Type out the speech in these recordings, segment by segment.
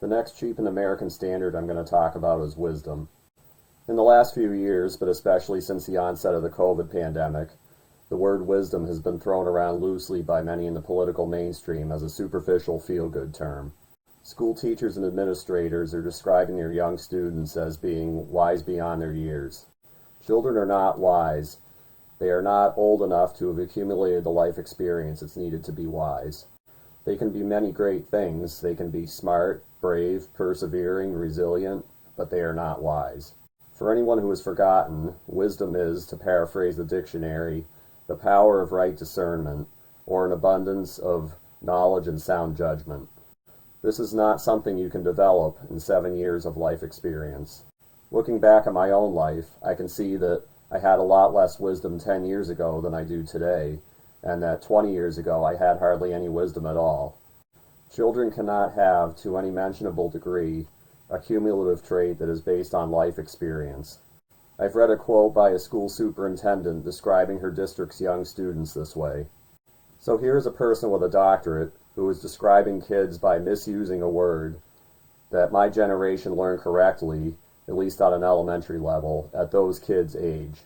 The next cheapened American standard I'm going to talk about is wisdom. In the last few years, but especially since the onset of the COVID pandemic, the word wisdom has been thrown around loosely by many in the political mainstream as a superficial feel-good term. School teachers and administrators are describing their young students as being wise beyond their years. Children are not wise. They are not old enough to have accumulated the life experience that's needed to be wise. They can be many great things. They can be smart, brave, persevering, resilient, but they are not wise. For anyone who has forgotten, wisdom is, to paraphrase the dictionary, the power of right discernment, or an abundance of knowledge and sound judgment. This is not something you can develop in 7 years of life experience. Looking back at my own life, I can see that I had a lot less wisdom 10 years ago than I do today, and that 20 years ago I had hardly any wisdom at all. Children cannot have, to any mentionable degree, a cumulative trait that is based on life experience. I've read a quote by a school superintendent describing her district's young students this way. So here's a person with a doctorate who is describing kids by misusing a word that my generation learned correctly, at least on an elementary level, at those kids' age.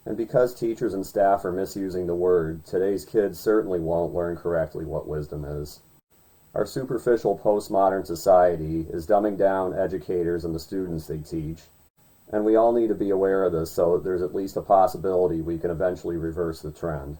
And because teachers and staff are misusing the word, today's kids certainly won't learn correctly what wisdom is. Our superficial postmodern society is dumbing down educators and the students they teach, and we all need to be aware of this so that there's at least a possibility we can eventually reverse the trend.